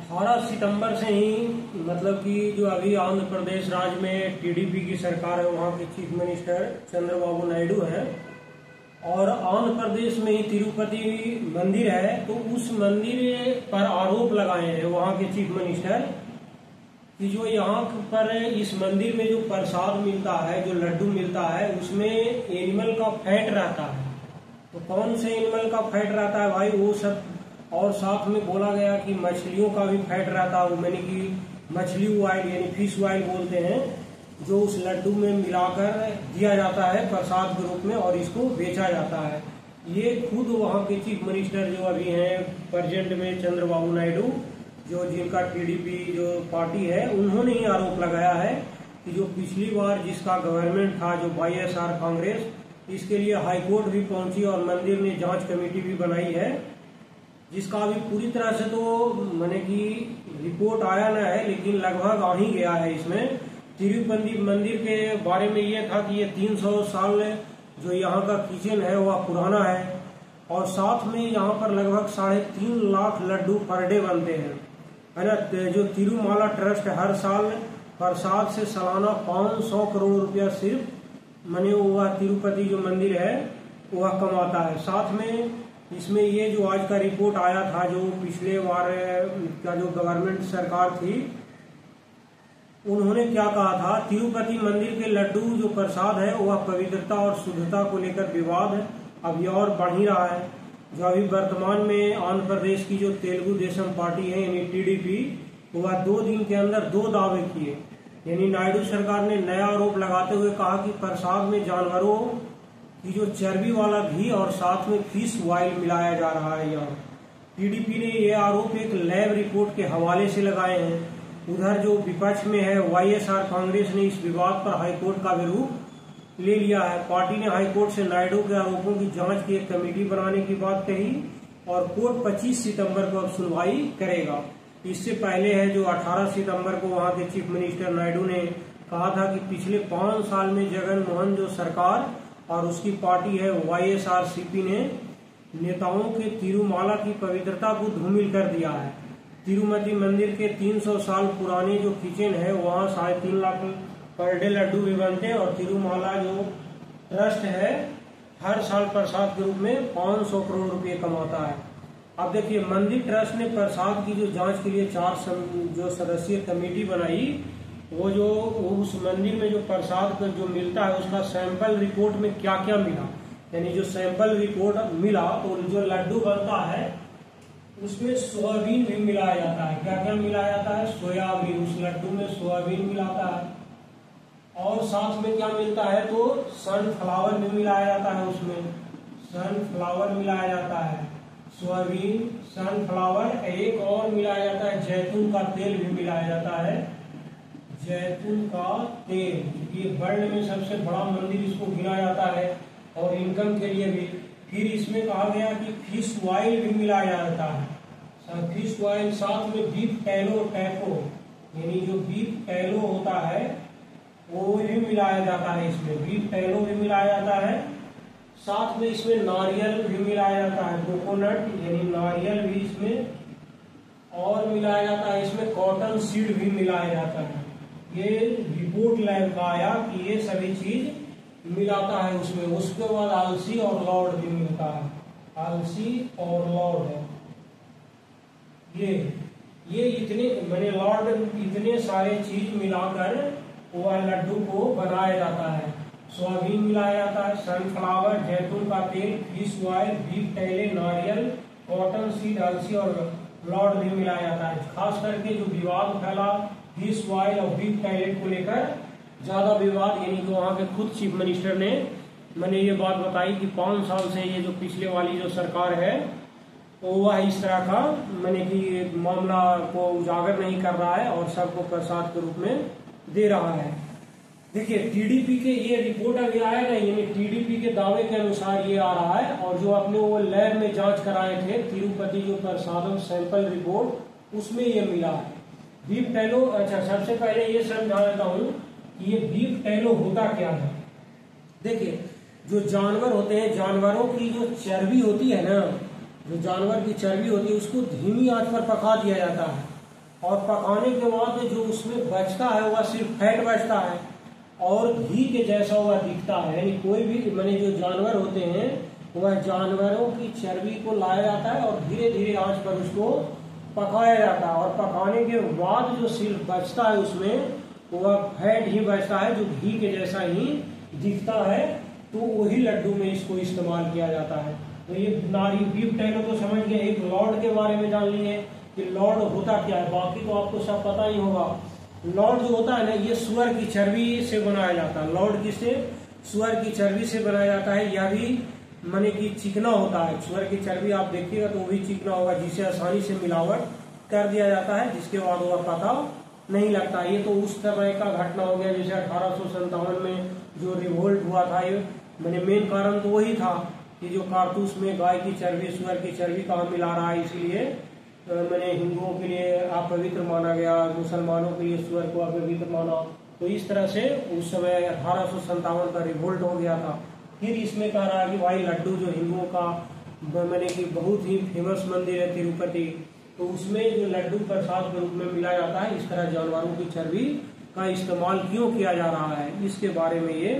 18 सितंबर से ही मतलब कि जो अभी आंध्र प्रदेश राज्य में टीडीपी की सरकार है, वहाँ के चीफ मिनिस्टर चंद्रबाबू नायडू हैं और आंध्र प्रदेश में ही तिरुपति मंदिर है, तो उस मंदिर पर आरोप लगाए हैं वहाँ के चीफ मिनिस्टर कि जो यहाँ पर इस मंदिर में जो प्रसाद मिलता है, जो लड्डू मिलता है, उसमें एनिमल का फैट रहता है। तो कौन से एनिमल का फैट रहता है भाई, वो सब, और साथ में बोला गया कि मछलियों का भी फैट रहता है, मैंने कि मछली ऑयल यानी फिश ऑयल बोलते हैं, जो उस लड्डू में मिलाकर दिया जाता है प्रसाद के रूप में और इसको बेचा जाता है। ये खुद वहाँ के चीफ मिनिस्टर जो अभी हैं प्रेजेंट में चंद्रबाबू नायडू, जो जिनका टीडीपी जो पार्टी है, उन्होंने ही आरोप लगाया है कि जो पिछली बार जिसका गवर्नमेंट था, जो वाईएसआर कांग्रेस, इसके लिए हाईकोर्ट भी पहुंची और मंदिर ने जांच कमेटी भी बनाई है, जिसका अभी पूरी तरह से तो माने कि रिपोर्ट आया ना है, लेकिन लगभग आ ही गया है। इसमें तिरुपति मंदिर के बारे में ये था कि ये 300 साल जो यहाँ का किचन है वह पुराना है और साथ में यहाँ पर लगभग 3.5 लाख लड्डू पर डे बनते हैं, है ना। जो तिरुमाला ट्रस्ट हर साल प्रसाद से सालाना 500 करोड़ रुपया सिर्फ माने वह तिरुपति जो मंदिर है वह कमाता है। साथ में इसमें ये जो आज का रिपोर्ट आया था, जो पिछले बार का जो गवर्नमेंट सरकार थी, उन्होंने क्या कहा था, तिरुपति मंदिर के लड्डू जो प्रसाद है वह पवित्रता और शुद्धता को लेकर विवाद अभी और बढ़ ही रहा है। जो अभी वर्तमान में आंध्र प्रदेश की जो तेलुगु देशम पार्टी है यानी टीडीपी, वह 2 दिन के अंदर 2 दावे किए। यानी नायडू सरकार ने नया आरोप लगाते हुए कहा कि प्रसाद में जानवरों की जो चर्बी वाला घी और साथ में फिश ऑयल मिलाया जा रहा है। यहाँ टीडीपी ने ये आरोप एक लैब रिपोर्ट के हवाले से लगाए हैं। उधर जो विपक्ष में है वाईएसआर कांग्रेस ने इस विवाद पर हाईकोर्ट का भी रूप ले लिया है। पार्टी ने हाईकोर्ट से नायडू के आरोपों की जांच की एक कमेटी बनाने की बात कही और कोर्ट 25 सितंबर को अब सुनवाई करेगा। इससे पहले है जो 18 सितंबर को वहां के चीफ मिनिस्टर नायडू ने कहा था कि पिछले 5 साल में जगन मोहन जो सरकार और उसकी पार्टी है वाईएसआरसीपी ने नेताओं के तिरुमाला की पवित्रता को धूमिल कर दिया है। तिरुपति मंदिर के 300 साल पुराने जो किचन है वहाँ 3.5 लाख पर डे लड्डू भी बनते हैं और तिरुमाला जो ट्रस्ट है हर साल प्रसाद के रूप में 500 करोड़ रुपए कमाता है। अब देखिए, मंदिर ट्रस्ट ने प्रसाद की जो जांच के लिए 4 जो सदस्यीय कमेटी बनाई, वो जो उस मंदिर में जो प्रसाद जो मिलता है उसका सैंपल रिपोर्ट में क्या क्या मिला, यानी जो सैंपल रिपोर्ट मिला तो जो लड्डू बनता है उसमें सोयाबीन भी मिलाया जाता है। क्या क्या मिलाया जाता है? सोयाबीन, उस लड्डू में सोयाबीन मिलाता है और साथ में क्या मिलता है तो सनफ्लावर भी मिलाया जाता है, उसमें सनफ्लावर मिलाया जाता है, सोयाबीन, सनफ्लावर, एक और मिलाया जाता है जैतून का तेल भी मिलाया जाता है, जैतून का तेल। ये वर्ल्ड में सबसे बड़ा मंदिर इसको गिना जाता है और इनकम के लिए भी। फिर इसमें कहा गया कि फिश ऑयल भी मिलाया जाता है, फिश ऑयल, साथ में बीफ टैको यानी जो बीफ टैलो होता है वो भी मिलाया जाता है, इसमें बीफ टैलो भी मिलाया जाता है। साथ में इसमें नारियल भी मिलाया जाता है, कोकोनट यानी नारियल भी इसमें और मिलाया जाता है, इसमें कॉटन सीड भी मिलाया जाता है। ये रिपोर्ट लैब का आया कि ये सभी चीज मिलाता है उसमें। उसके बाद अलसी और लौड भी मिलता है, अलसी और लौड, ये इतने मैंने लौड, इतने सारे चीज मिलाकर वह लड्डू को बनाया जाता है। सोयाबीन मिलाया जाता है, सनफ्लावर, जैतून का तेल, फिश ऑयल, बीफ टैले, नारियल, कॉटन सीड, अलसी और लौड भी मिलाया जाता है। खास करके जो विवाद फैला फिश ऑयल और बीफ टैले को लेकर, ज्यादा विवाद, यानी कि वहाँ के खुद चीफ मिनिस्टर ने मैंने ये बात बताई कि 5 साल से ये जो पिछले वाली जो सरकार है तो वह इस तरह का मैंने कि मामला को उजागर नहीं कर रहा है और सबको प्रसाद के रूप में दे रहा है। देखिए, टीडीपी के ये रिपोर्ट अभी आया ना, यानी टीडीपी के दावे के अनुसार ये आ रहा है और जो अपने वो लैब में जांच कराए थे तिरुपति जो प्रसादम सैंपल रिपोर्ट, उसमें ये मिला है बीफ टैलो। अच्छा, सबसे पहले ये समझा देता हूँ कि ये बीफ टैलो होता क्या है। देखिए, जो जानवर होते हैं, जानवरों की जो चर्बी होती है ना, जो जानवर की चर्बी होती है उसको धीमी आंच पर पका दिया जाता है और पकाने के बाद जो उसमें बचता है वह सिर्फ फैट बचता है और घी के जैसा वह दिखता है। यानी कोई भी माने जो जानवर होते हैं वह जानवरों की चर्बी को लाया जाता है और धीरे धीरे आंच पर उसको पकाया जाता है, और पकाने के बाद जो सिर्फ बचता है उसमें वह फैट ही बचता है जो घी के जैसा ही दिखता है। तो वही लड्डू में इसको इस्तेमाल किया जाता है। तो ये नारी बीफ टैलो तो समझ गए। एक लॉर्ड के बारे में जान लिए कि लॉर्ड होता क्या है, बाकी तो आपको सब पता ही होगा। लॉर्ड जो होता है ना, ये सुअर की चर्बी से बनाया जाता है। लॉर्ड किससे? सुअर की चर्बी से बनाया जाता है। यह भी माने कि चिकना होता है। सुअर की चर्बी आप देखिएगा तो वो भी चिकना होगा, जिसे आसानी से मिलावट कर दिया जाता है, जिसके बाद वह पता नहीं लगता। ये तो उस तरह का घटना हो गया जैसे 1857 में जो रिवोल्ट हुआ था। ये मैंने मेन कारण तो वही था कि जो कारतूस में गाय की चर्बी सुअर की चर्बी का मिला रहा है, इसलिए मैंने हिंदुओं के लिए अपवित्र माना गया, मुसलमानों के लिए सुअर को अपवित्र माना। तो इस तरह से उस समय 1857 का रिवोल्ट हो गया था। फिर इसमें कह रहा है कि भाई लड्डू जो हिंदुओं का मैंने कि बहुत ही फेमस मंदिर है तिरुपति, तो उसमें जो लड्डू प्रसाद के रूप में मिला जाता है, इस तरह जानवरों की चर्बी का इस्तेमाल क्यों किया जा रहा है, इसके बारे में ये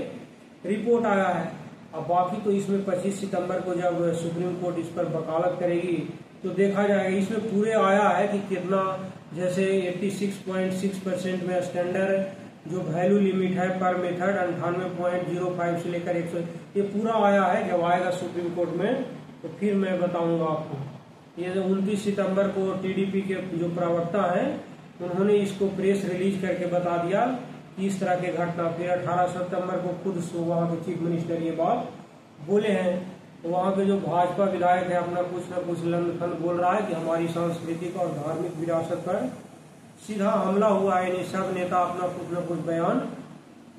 रिपोर्ट आया है। अब बाकी तो इसमें 25 सितंबर को जब सुप्रीम कोर्ट इस पर वकालत करेगी तो देखा जाएगा। इसमें पूरे आया है कि कितना, जैसे 86.6% में स्टैंडर्ड जो वैल्यू लिमिट है पर मेथड 98.05 से लेकर 100, ये पूरा आया है। जब आएगा सुप्रीम कोर्ट में तो फिर मैं बताऊंगा आपको। ये 29 सितंबर को टीडीपी के जो प्रवक्ता हैं उन्होंने इसको प्रेस रिलीज करके बता दिया कि इस तरह के घटना। फिर 18 सितंबर को खुद वहाँ के चीफ मिनिस्टर ये बात बोले हैं। तो वहाँ के जो भाजपा विधायक है अपना कुछ न कुछ लंदफंद बोल रहा है कि हमारी सांस्कृतिक और धार्मिक विरासत पर सीधा हमला हुआ है। यानी सब नेता अपना कुछ न कुछ बयान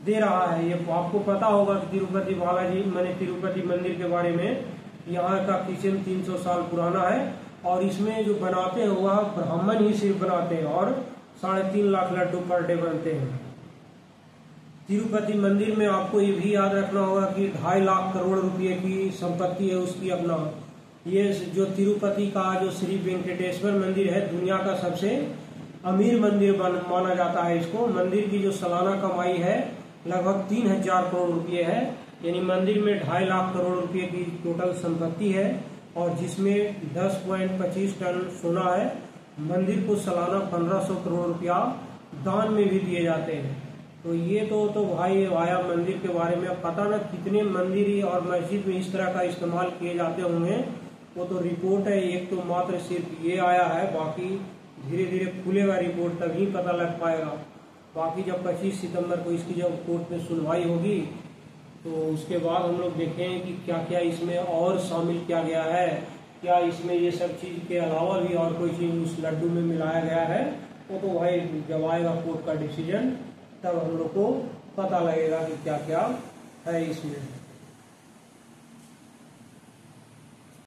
दे रहा है। ये आपको पता होगा कि तिरुपति बालाजी मैंने तिरुपति मंदिर के बारे में, यहाँ का किचन 300 साल पुराना है और इसमें जो बनाते हैं वह ब्राह्मण ही सिर्फ बनाते हैं और 3.5 लाख लड्डू पर डे बनते हैं। तिरुपति मंदिर में आपको ये भी याद रखना होगा कि 2.5 लाख करोड़ रुपए की संपत्ति है उसकी अपना। ये जो तिरुपति का जो श्री वेंकटेश्वर मंदिर है दुनिया का सबसे अमीर मंदिर माना जाता है इसको। मंदिर की जो सालाना कमाई है लगभग 3000 करोड़ रुपए है। यानी मंदिर में 2.5 लाख करोड़ रुपए की टोटल संपत्ति है और जिसमें 10.25 टन सोना है। मंदिर को सालाना 1500 करोड़ रुपया दान में भी दिए जाते हैं। तो ये तो भाई आया मंदिर के बारे में। अब पता ना कितने मंदिर और मस्जिद में इस तरह का इस्तेमाल किए जाते होंगे, वो तो रिपोर्ट है। एक तो मात्र सिर्फ ये आया है, बाकी धीरे धीरे खुलेगा रिपोर्ट तभी पता लग पाएगा। बाकी जब 25 सितंबर को इसकी जब कोर्ट में सुनवाई होगी तो उसके बाद हम लोग देखें कि क्या क्या इसमें और शामिल किया गया है, क्या इसमें ये सब चीज के अलावा भी और कोई चीज उस लड्डू में मिलाया गया है। वो तो भाई जब आएगा कोर्ट का डिसीजन तब हम लोग को पता लगेगा कि क्या क्या है इसमें।